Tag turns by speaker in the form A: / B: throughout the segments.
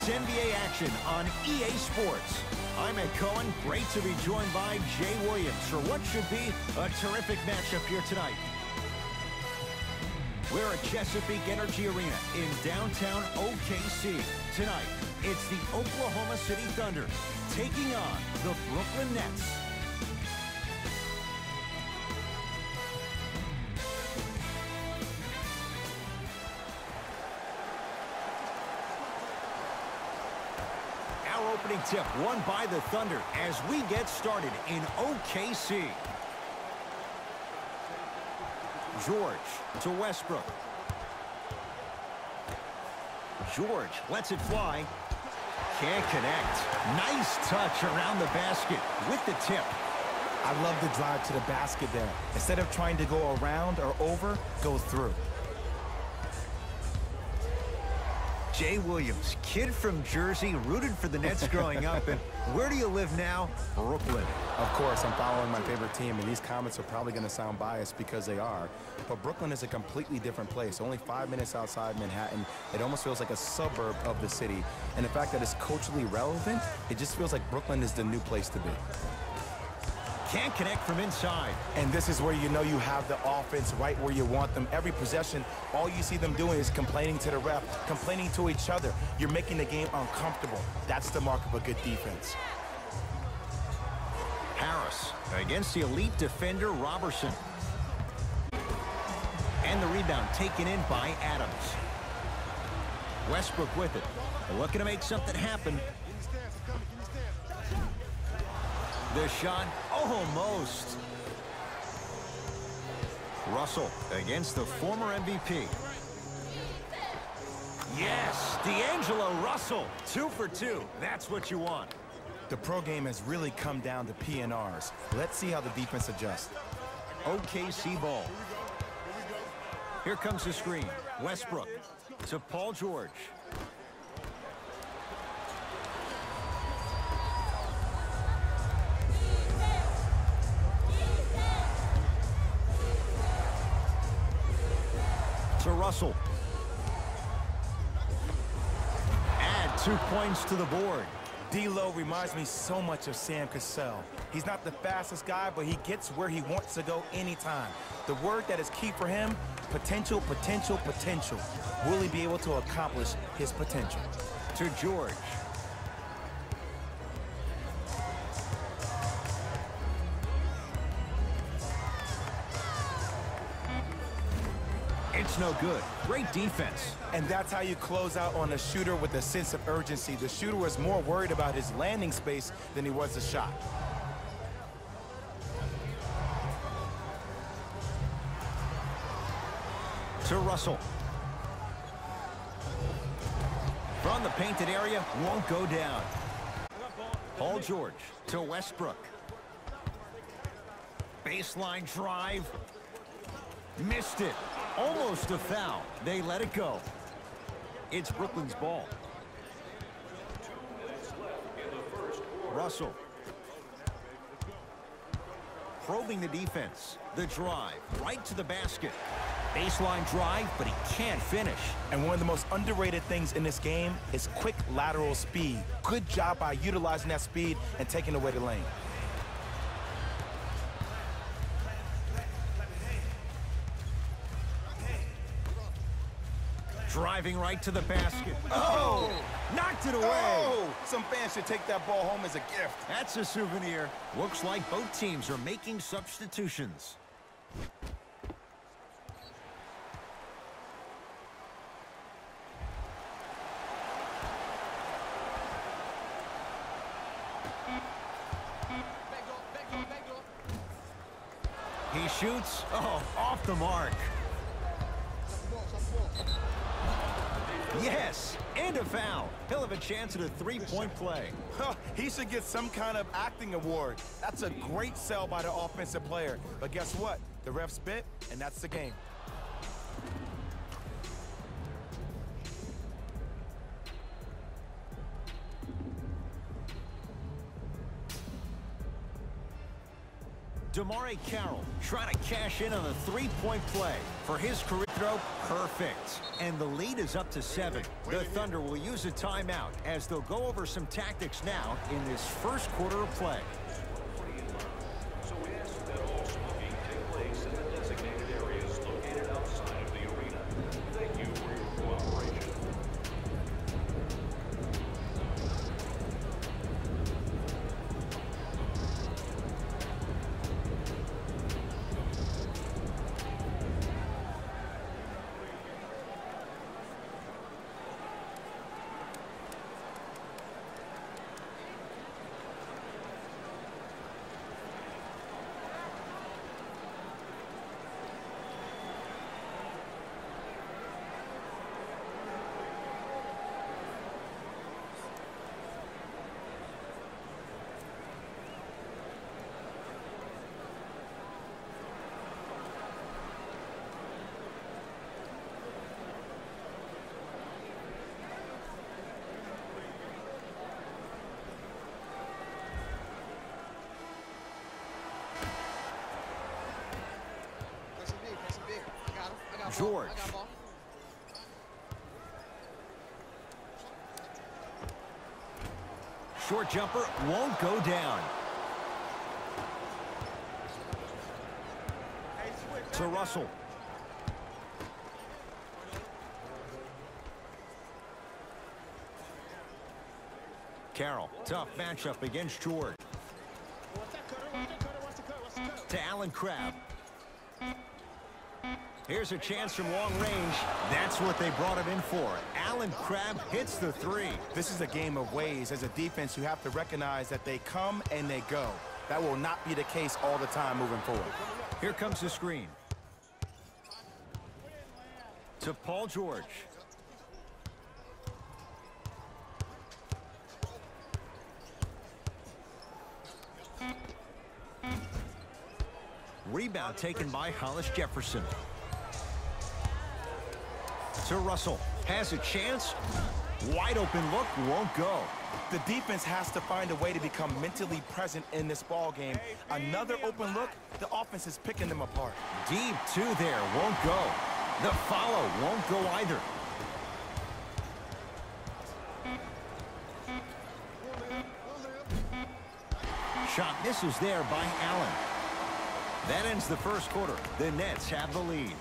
A: NBA action on EA Sports. I'm Ed Cohen. Great to be joined by Jay Williams for what should be a terrific matchup here tonight. We're at Chesapeake Energy Arena in downtown OKC. Tonight, it's the Oklahoma City Thunder taking on the Brooklyn Nets. Our opening tip won by the Thunder as we get started in OKC. George to Westbrook. George lets it fly. Can't connect. Nice touch around the basket with the tip.
B: I love the drive to the basket there. Instead of trying to go around or over, go through.
A: Jay Williams, kid from Jersey, rooted for the Nets growing up. And where do you live now? Brooklyn.
B: Of course, I'm following my favorite team, and these comments are probably going to sound biased because they are. But Brooklyn is a completely different place. Only 5 minutes outside Manhattan. It almost feels like a suburb of the city. And the fact that it's culturally relevant, it just feels like Brooklyn is the new place to be.
A: Can't connect from inside.
B: And this is where you know you have the offense right where you want them. Every possession, all you see them doing is complaining to the ref, complaining to each other. You're making the game uncomfortable. That's the mark of a good defense.
A: Harris against the elite defender Robertson. And the rebound taken in by Adams. Westbrook with it. Looking to make something happen. The shot, almost. Russell against the former MVP. Yes, D'Angelo Russell, 2 for 2. That's what you want.
B: The pro game has really come down to PNRs. Let's see how the defense adjusts.
A: OKC ball. Here comes the screen. Westbrook to Paul George. To Russell. Add 2 points to the board.
B: D'Lo reminds me so much of Sam Cassell. He's not the fastest guy, but he gets where he wants to go anytime. The word that is key for him, potential, potential, potential. Will he be able to accomplish his potential?
A: To George. It's no good. Great defense.
B: And that's how you close out on a shooter with a sense of urgency. The shooter was more worried about his landing space than he was the shot.
A: To Russell. From the painted area, won't go down. Paul George to Westbrook. Baseline drive. Missed it. Almost a foul. They let it go. It's Brooklyn's ball. Russell. Probing the defense. The drive. Right to the basket. Baseline drive, but he can't finish.
B: And one of the most underrated things in this game is quick lateral speed. Good job by utilizing that speed and taking away the lane.
A: Driving right to the basket. Oh! Knocked it away.
B: Oh! Some fans should take that ball home as a gift.
A: That's a souvenir. Looks like both teams are making substitutions. He shoots. Oh, off the mark. Yes, and a foul. He'll have a chance at a three-point play.
B: He should get some kind of acting award. That's a great sell by the offensive player. But guess what? The ref spit, and that's the game.
A: DeMare Carroll trying to cash in on a three-point play. For his career throw, perfect. And the lead is up to 7. The Thunder will use a timeout as they'll go over some tactics now in this first quarter of play.
C: So we ask that all smoking take place in the designated areas located outside of the arena. Thank you for your cooperation.
A: George. Short jumper won't go down. To Russell. Carroll, tough matchup against George. To Allen Crabbe. Here's a chance from long range. That's what they brought him in for. Allen Crabbe hits the 3.
B: This is a game of ways. As a defense, you have to recognize that they come and they go. That will not be the case all the time moving forward.
A: Here comes the screen. To Paul George. Rebound taken by Hollis Jefferson. To Russell. Has a chance. Wide open look. Won't go.
B: The defense has to find a way to become mentally present in this ball game. Another open look, the offense is picking them apart.
A: Deep 2 there. Won't go. The follow won't go either. Shot misses there by Allen. That ends the first quarter. The Nets have the lead.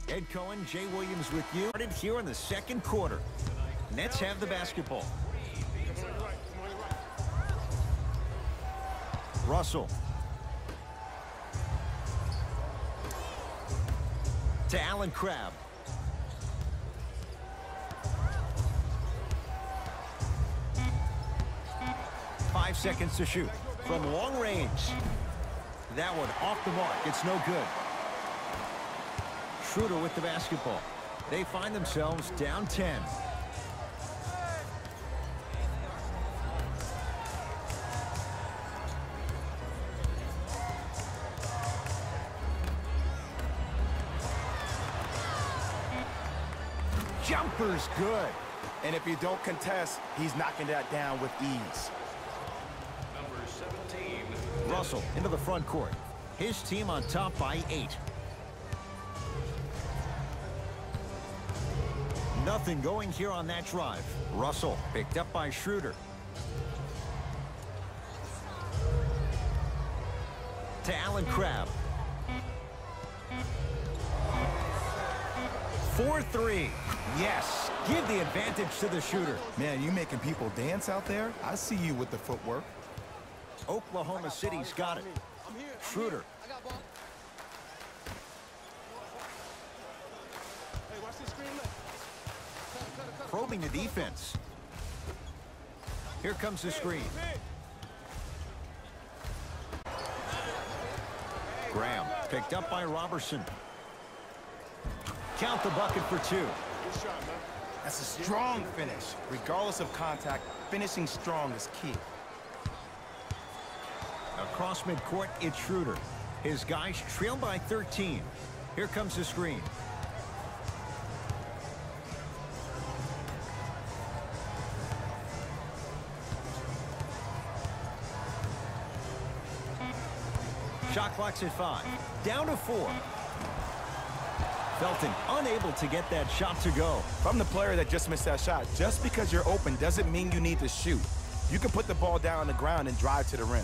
A: Ed Cohen, Jay Williams with you. Started here in the second quarter. Nets have the basketball. Russell. To Allen Crabbe. Five seconds to shoot. From long range. That one off the mark. It's no good. Schroeder with the basketball. They find themselves down 10. Jumper's good.
B: And if you don't contest, he's knocking that down with ease.
C: Number 17.
A: Russell into the front court. His team on top by 8. Nothing going here on that drive. Russell picked up by Schroeder. To Allen Crabbe. 4-3. Yes. Give the advantage to the shooter.
B: Man, you making people dance out there? I see you with the footwork.
A: Oklahoma City's got it. Schroeder. Probing the defense. Here comes the screen. Graham picked up by Robertson. Count the bucket for 2.
B: That's a strong finish. Regardless of contact, finishing strong is key.
A: Across midcourt, it's Schroeder. His guys trail by 13. Here comes the screen. Shot clock's at 5. Down to 4. Felton unable to get that shot to go.
B: If I'm the player that just missed that shot, just because you're open doesn't mean you need to shoot. You can put the ball down on the ground and drive to the rim.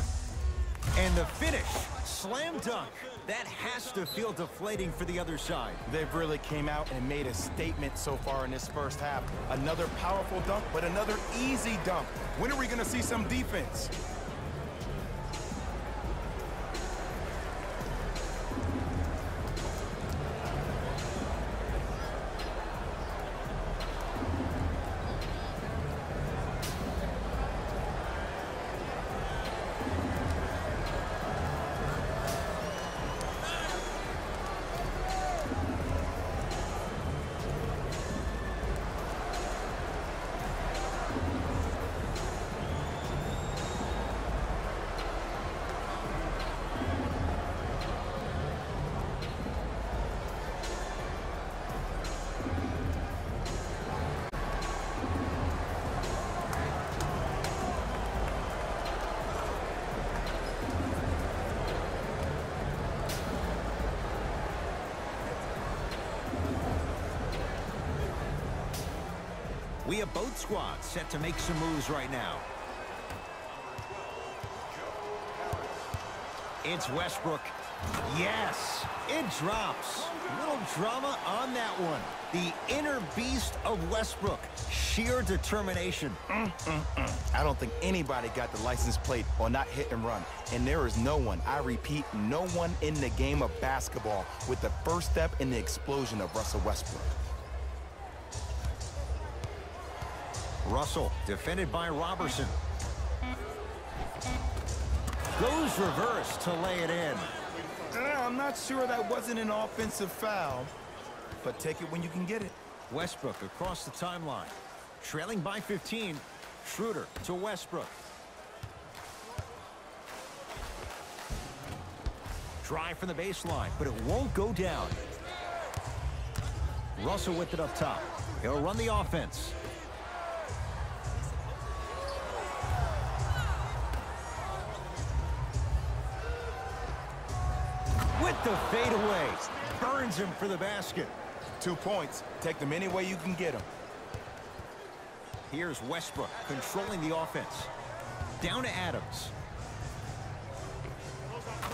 A: And the finish, slam dunk. That has to feel deflating for the other side.
B: They've really came out and made a statement so far in this first half. Another powerful dunk, but another easy dunk. When are we going to see some defense?
A: We have both squads set to make some moves right now. It's Westbrook. Yes, it drops. Little drama on that one. The inner beast of Westbrook. Sheer determination.
B: I don't think anybody got the license plate on that hit and run. And there is no one, I repeat, no one in the game of basketball with the first step in the explosion of Russell Westbrook.
A: Russell, defended by Robertson. Goes reverse to lay it in.
B: I'm not sure that wasn't an offensive foul, but take it when you can get it.
A: Westbrook across the timeline. Trailing by 15. Schroeder to Westbrook. Drive from the baseline, but it won't go down. Russell with it up top. He'll run the offense. With the fadeaway, burns him for the basket.
B: 2 points. Take them any way you can get them.
A: Here's Westbrook controlling the offense. Down to Adams.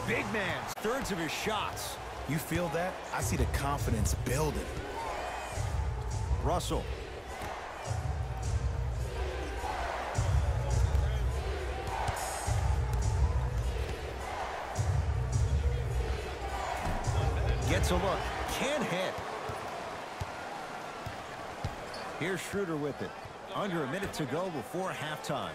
A: Big man, thirds of his shots.
B: You feel that? I see the confidence building.
A: Russell. Gets a look, can't hit. Here's Schroeder with it. Under a minute to go before halftime.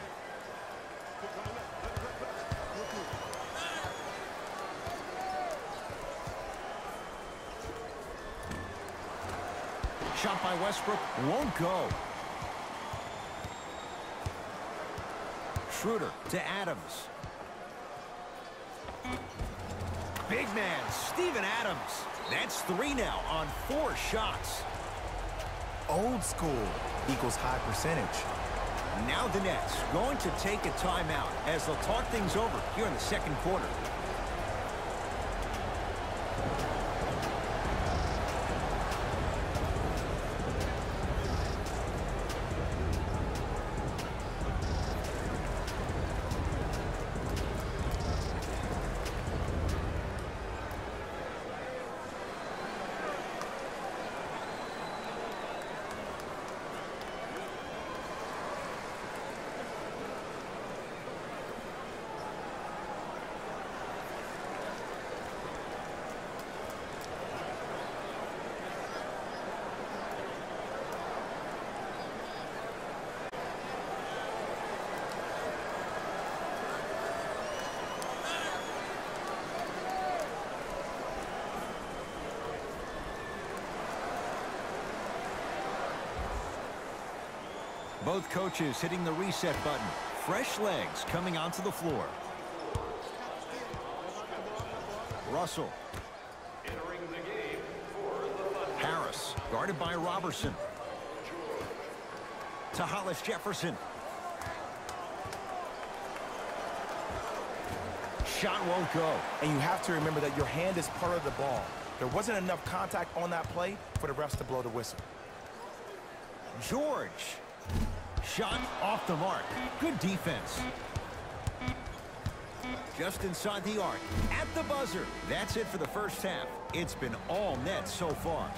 A: Shot by Westbrook, won't go. Schroeder to Adams. Big man, Steven Adams. That's 3 now on 4 shots.
B: Old school equals high percentage.
A: Now the Nets going to take a timeout as they'll talk things over here in the second quarter. Both coaches hitting the reset button. Fresh legs coming onto the floor. Russell.
C: Entering the game for the Thunder.
A: Harris, guarded by Robertson. To Hollis Jefferson. Shot won't go.
B: And you have to remember that your hand is part of the ball. There wasn't enough contact on that play for the refs to blow the whistle.
A: George. Shot off the mark. Good defense. Just inside the arc. At the buzzer. That's it for the first half. It's been all net so far.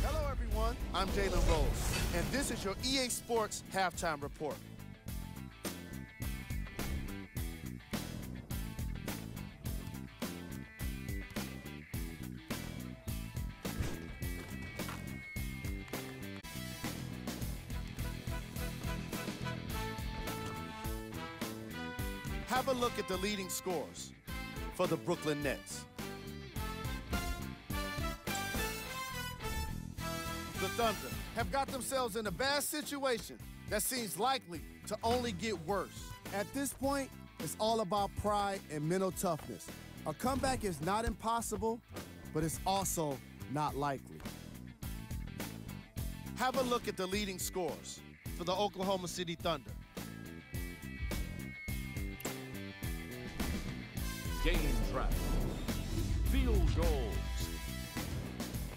D: Hello, everyone. I'm Jalen Rose, and this is your EA Sports Halftime Report. Have a look at the leading scores for the Brooklyn Nets. The Thunder have got themselves in a bad situation that seems likely to only get worse. At this point, it's all about pride and mental toughness. A comeback is not impossible, but it's also not likely. Have a look at the leading scores for the Oklahoma City Thunder.
C: Game trap. Field goals.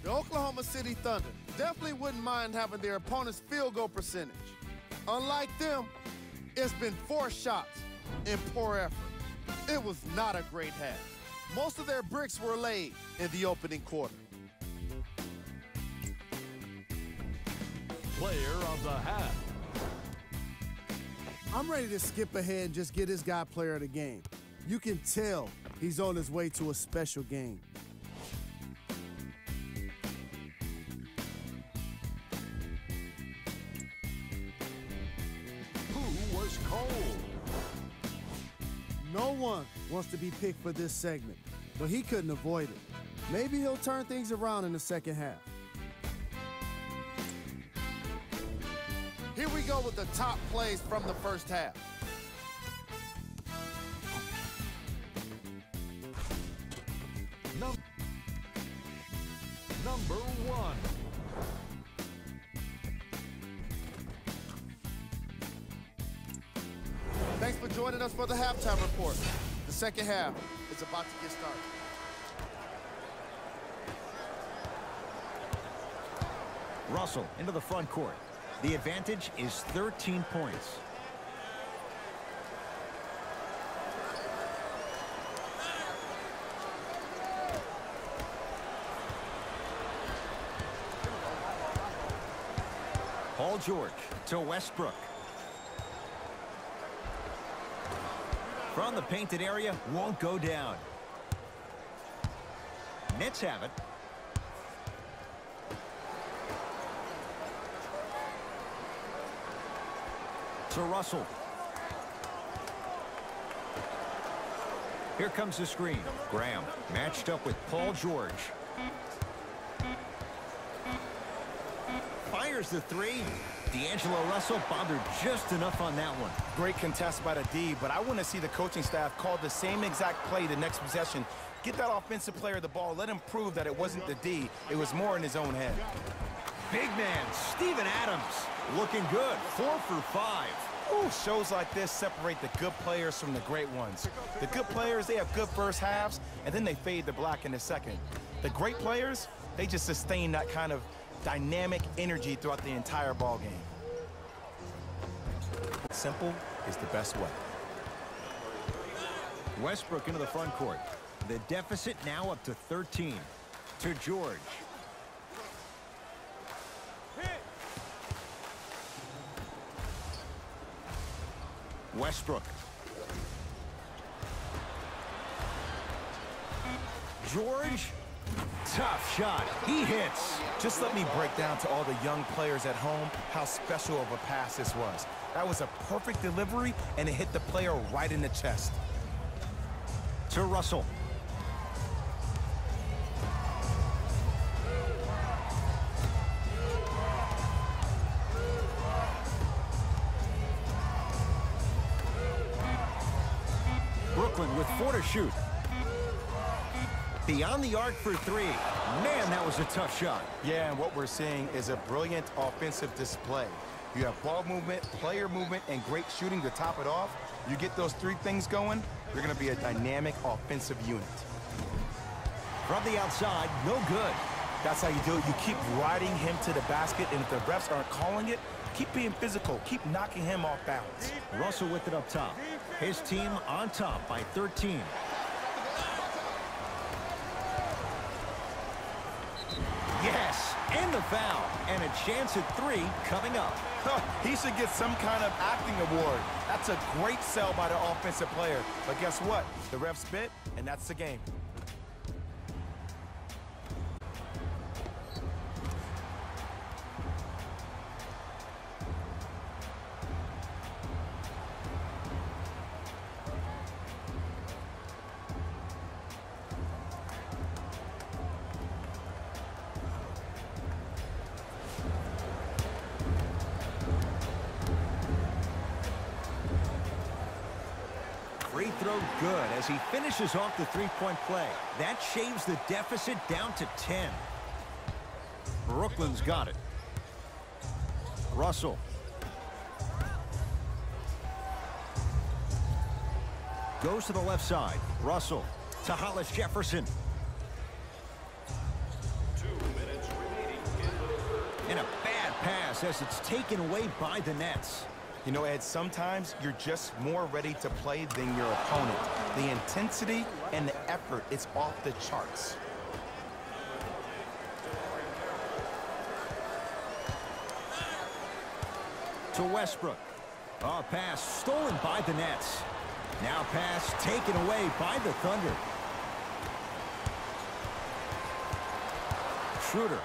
D: The Oklahoma City Thunder definitely wouldn't mind having their opponent's field goal percentage. Unlike them, it's been 4 shots and poor effort. It was not a great half. Most of their bricks were laid in the opening quarter.
C: Player of the half.
D: I'm ready to skip ahead and just get this guy player of the game. You can tell he's on his way to a special game.
C: Who was cold?
D: No one wants to be picked for this segment, but he couldn't avoid it. Maybe he'll turn things around in the second half. Here we go with the top plays from the first half.
C: Number 1.
D: Thanks for joining us for the halftime report. The second half is about to get started.
A: Russell into the front court. The advantage is 13 points. Paul George to Westbrook. From the painted area, won't go down. Nets have it. To Russell. Here comes the screen. Graham matched up with Paul George. Fires the three. D'Angelo Russell bothered just enough on that one.
B: Great contest by the D, but I want to see the coaching staff call the same exact play the next possession. Get that offensive player the ball. Let him prove that it wasn't the D. It was more in his own head.
A: Big man, Steven Adams, looking good. 4 for 5.
B: Ooh, shows like this separate the good players from the great ones. The good players, they have good first halves, and then they fade to black in the second. The great players, they just sustain that kind of dynamic energy throughout the entire ball game. Simple is the best way.
A: Westbrook into the front court. The deficit now up to 13. To George. Westbrook. George, tough shot. He hits.
B: Just let me break down to all the young players at home how special of a pass this was. That was a perfect delivery, and it hit the player right in the chest.
A: To Russell. Brooklyn with 4 to shoot. Beyond the arc for 3. Man, that was a tough shot.
B: Yeah, and what we're seeing is a brilliant offensive display. You have ball movement, player movement, and great shooting to top it off. You get those 3 things going, you're going to be a dynamic offensive unit.
A: From the outside, no good.
B: That's how you do it. You keep riding him to the basket, and if the refs aren't calling it, keep being physical. Keep knocking him off balance.
A: Russell with it up top. His team on top by 13. Yes, and the foul. And a chance at 3 coming up.
B: He should get some kind of acting award. That's a great sell by the offensive player. But guess what? The refs bit, and that's the game.
A: Free throw good as he finishes off the three-point play. That shaves the deficit down to 10. Brooklyn's got it. Russell. Goes to the left side. Russell to Hollis Jefferson.
C: 2 minutes remaining in the third.
A: And a bad pass as it's taken away by the Nets.
B: You know, Ed, sometimes you're just more ready to play than your opponent. The intensity and the effort is off the charts.
A: To Westbrook. A pass stolen by the Nets. Now pass taken away by the Thunder. Schroeder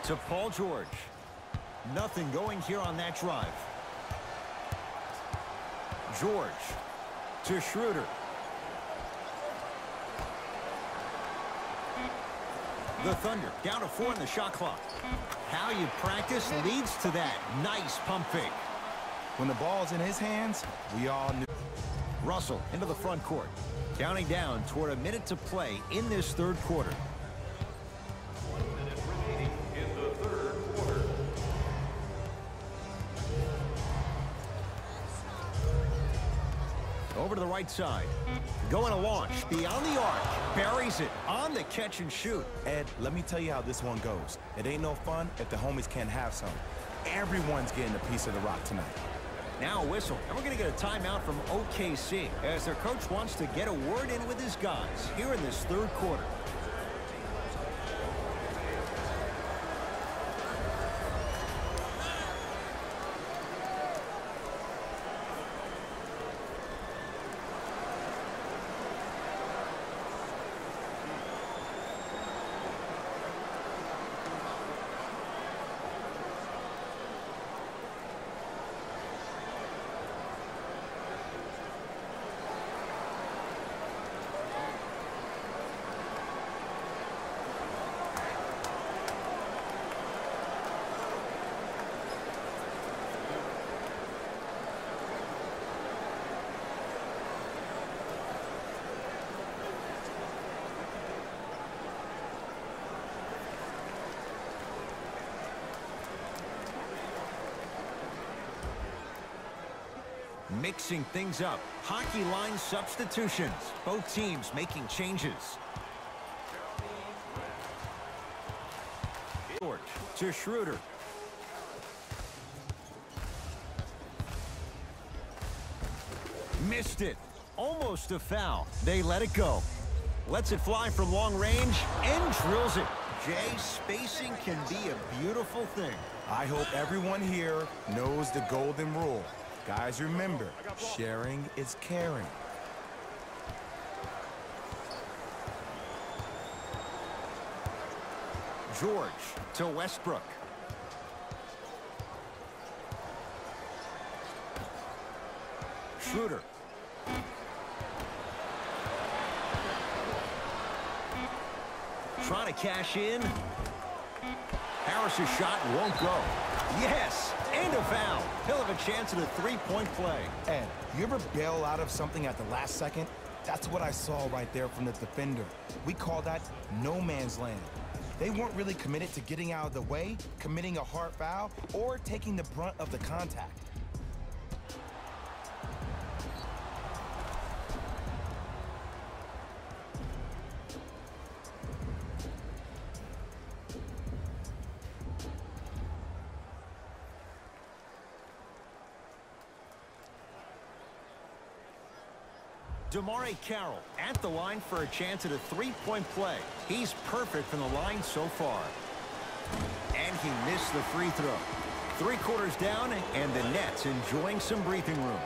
A: to Paul George. Nothing going here on that drive. George to Schroeder. The Thunder down to 4 in the shot clock. How you practice leads to that. Nice pump fake.
B: When the ball's in his hands, we all knew.
A: Russell into the front court. Counting down toward a minute to play in this third quarter.
C: 1 minute remaining in the third quarter.
A: Over to the right side. Going to launch beyond the arc. Buries it on the catch and shoot.
B: Ed, let me tell you how this one goes. It ain't no fun if the homies can't have some. Everyone's getting a piece of the rock tonight.
A: Now a whistle. And we're going to get a timeout from OKC as their coach wants to get a word in with his guys here in this third quarter. Mixing things up. Hockey line substitutions. Both teams making changes. George to Schroeder. Missed it. Almost a foul. They let it go. Lets it fly from long range and drills it. Jay, spacing can be a beautiful thing.
B: I hope everyone here knows the golden rule. Guys, remember, sharing is caring.
A: George to Westbrook. Schroeder. Trying to cash in. Harris's shot won't go. Yes, and a foul. He'll have a chance at a three-point play.
B: Ed, you ever bail out of something at the last second? That's what I saw right there from the defender. We call that no man's land. They weren't really committed to getting out of the way, committing a hard foul, or taking the brunt of the contact.
A: DeMare Carroll at the line for a chance at a three-point play. He's perfect from the line so far. And he missed the free throw. 3 quarters down, and the Nets enjoying some breathing room.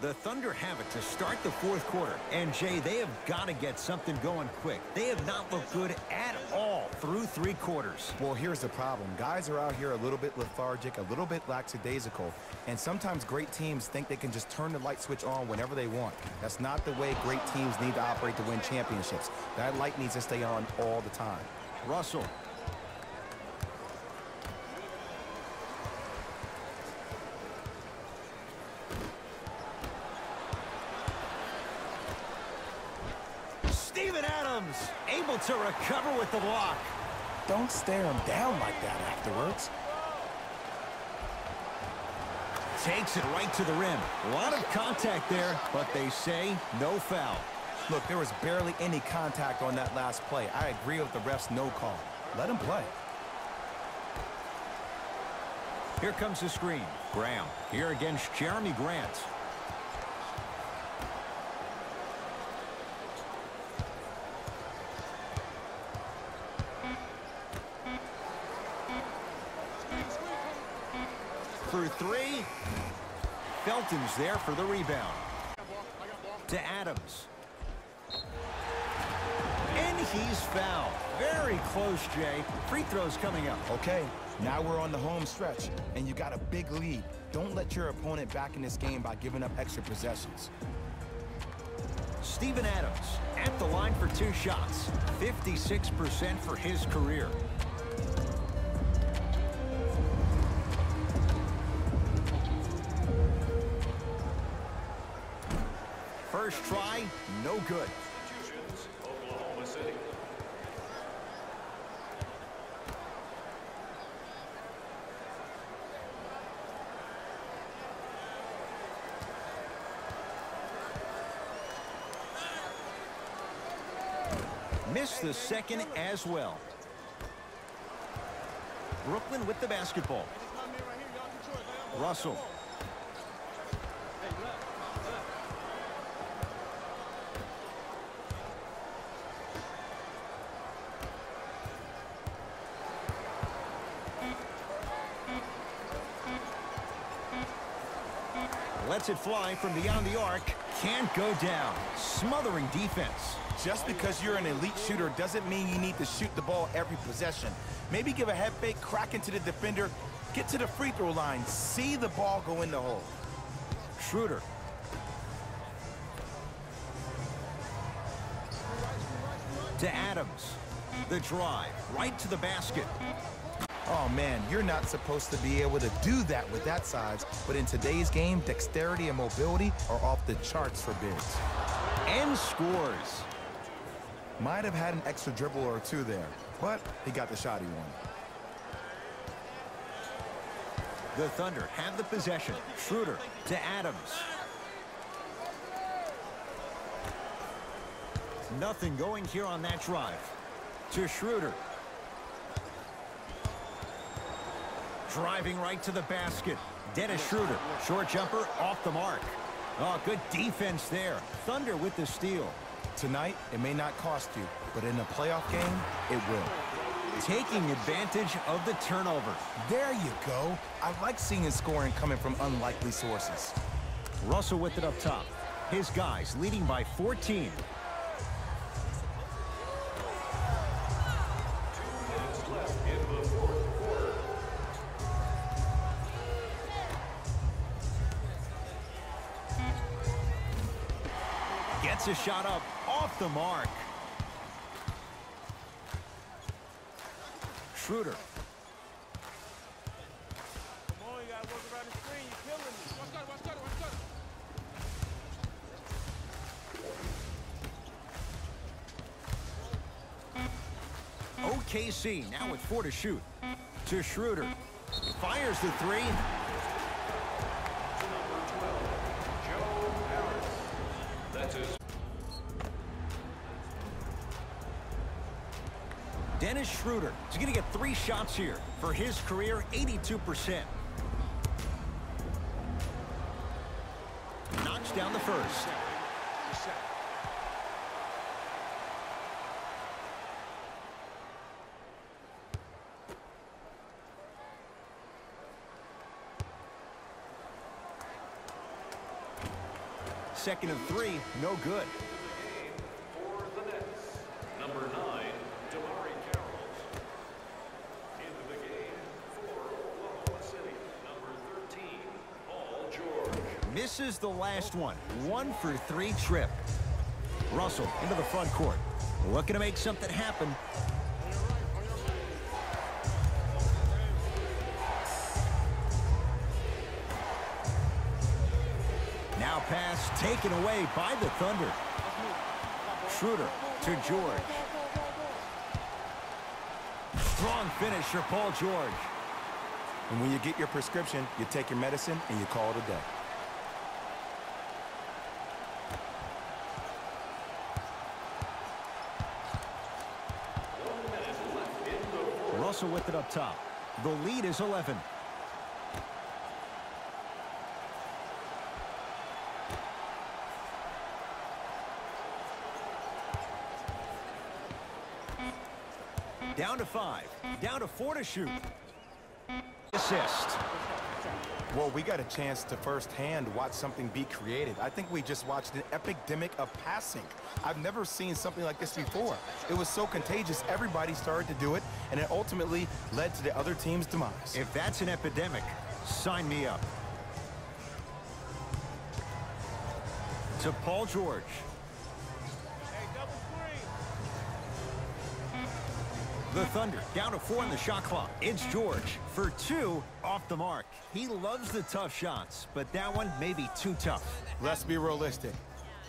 A: The Thunder have it to start the 4th quarter. And, Jay, they have got to get something going quick. They have not looked good at all through 3 quarters.
B: Well, here's the problem. Guys are out here a little bit lethargic, a little bit lackadaisical, and sometimes great teams think they can just turn the light switch on whenever they want. That's not the way great teams need to operate to win championships. That light needs to stay on all the time.
A: Russell. Able to recover with the block.
B: Don't stare him down like that afterwards.
A: Takes it right to the rim. A lot of contact there, but they say no foul.
B: Look, there was barely any contact on that last play. I agree with the ref's no call. Let him play.
A: Here comes the screen. Graham here against Jeremy Grant. For 3. Felton's there for the rebound. To Adams. And he's fouled. Very close, Jay. Free throws coming up.
B: Okay, now we're on the home stretch, and you got a big lead. Don't let your opponent back in this game by giving up extra possessions.
A: Steven Adams at the line for 2 shots. 56% for his career. First try, no good.
C: Oklahoma City.
A: Missed the second as well. Brooklyn with the basketball. Russell. Lets it fly from beyond the arc. Can't go down. Smothering defense.
B: Just because you're an elite shooter doesn't mean you need to shoot the ball every possession. Maybe give a head fake, crack into the defender, get to the free throw line, see the ball go in the hole.
A: Schroeder. To Adams. The drive right to the basket.
B: Oh, man, you're not supposed to be able to do that with that size, but in today's game, dexterity and mobility are off the charts for bigs.
A: And scores.
B: Might have had an extra dribble or 2 there, but he got the shot he wanted.
A: The Thunder have the possession. Schroeder to Adams. Nothing going here on that drive. To Schroeder. Driving right to the basket. Dennis Schroeder, short jumper, off the mark. Oh, good defense there. Thunder with the steal.
B: Tonight, it may not cost you, but in a playoff game, it will.
A: Taking advantage of the turnover.
B: There you go. I like seeing scoring coming from unlikely sources.
A: Russell with it up top. His guys leading by 14. Gets a shot up off the mark. Schroeder.
E: Come on, you gotta work around the screen. You're killing me. Watch that, watch that, watch that.
A: OKC now with 4 to shoot. To Schroeder. Fires the three.
C: That's his.
A: Dennis Schroeder is going to get 3 shots here for his career, 82%. Knocks down the first. Second and 3, no good.
C: For the Nets, number 9, Damari Carroll. Into the game for Oklahoma City, number 13, Paul George.
A: Misses the last one. 1 for 3 trip. Russell into the front court. Looking to make something happen. Now pass taken away by the Thunder. Schroeder to George. Strong finish for Paul George.
B: And when you get your prescription, you take your medicine and you call it a day.
A: Russell with it up top. The lead is 11. Down to 5. Down to 4 to shoot. Assist.
B: Well, we got a chance to firsthand watch something be created. I think we just watched an epidemic of passing. I've never seen something like this before. It was so contagious, everybody started to do it, and it ultimately led to the other team's demise.
A: If that's an epidemic, sign me up. To Paul George.
E: Hey, double screen.
A: The Thunder down to 4 in the shot clock. It's George for 2 off the mark. He loves the tough shots, but that one may be too tough.
B: Let's be realistic.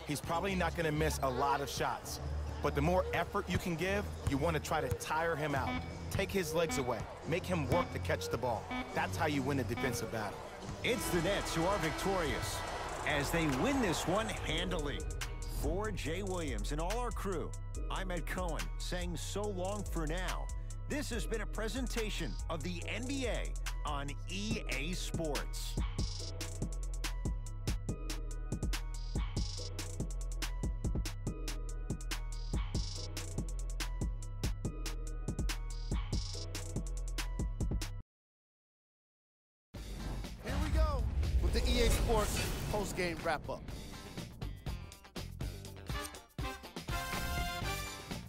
B: He's probably not going to miss a lot of shots. But the more effort you can give, you want to try to tire him out. Take his legs away. Make him work to catch the ball. That's how you win a defensive battle.
A: It's the Nets who are victorious as they win this one handily. For Jay Williams and all our crew, I'm Ed Cohen saying so long for now. This has been a presentation of the NBA on EA Sports.
D: Here we go with the EA Sports post-game wrap-up.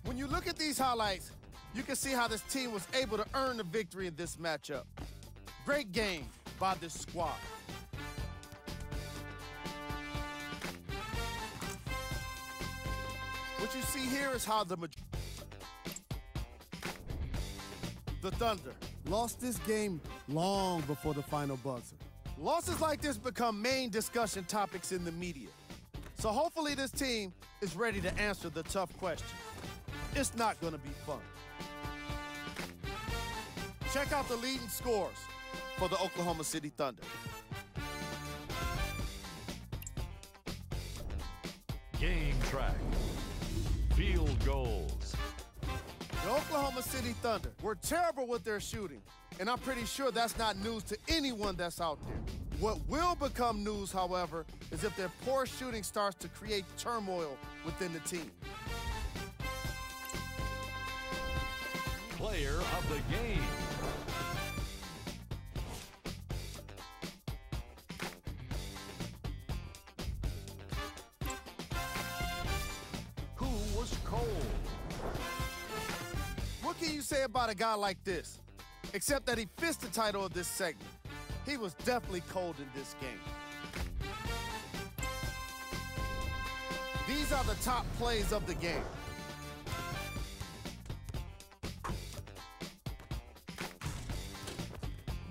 D: When you look at these highlights, you can see how this team was able to earn the victory in this matchup. Great game by this squad. What you see here is how the Thunder lost this game long before the final buzzer. Losses like this become main discussion topics in the media. So hopefully this team is ready to answer the tough questions. It's not going to be fun. Check out the leading scores for the Oklahoma City Thunder.
C: Game track. Field goals.
D: The Oklahoma City Thunder were terrible with their shooting, and I'm pretty sure that's not news to anyone that's out there. What will become news, however, is if their poor shooting starts to create turmoil within the team.
C: Player of the game. Who was cold?
D: What can you say about a guy like this? Except that he fits the title of this segment. He was definitely cold in this game. These are the top plays of the game.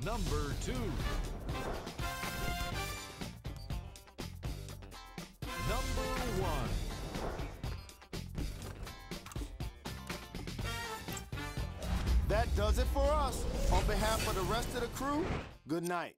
C: Number 2. Number 1.
D: That does it for us. On behalf of the rest of the crew, good night.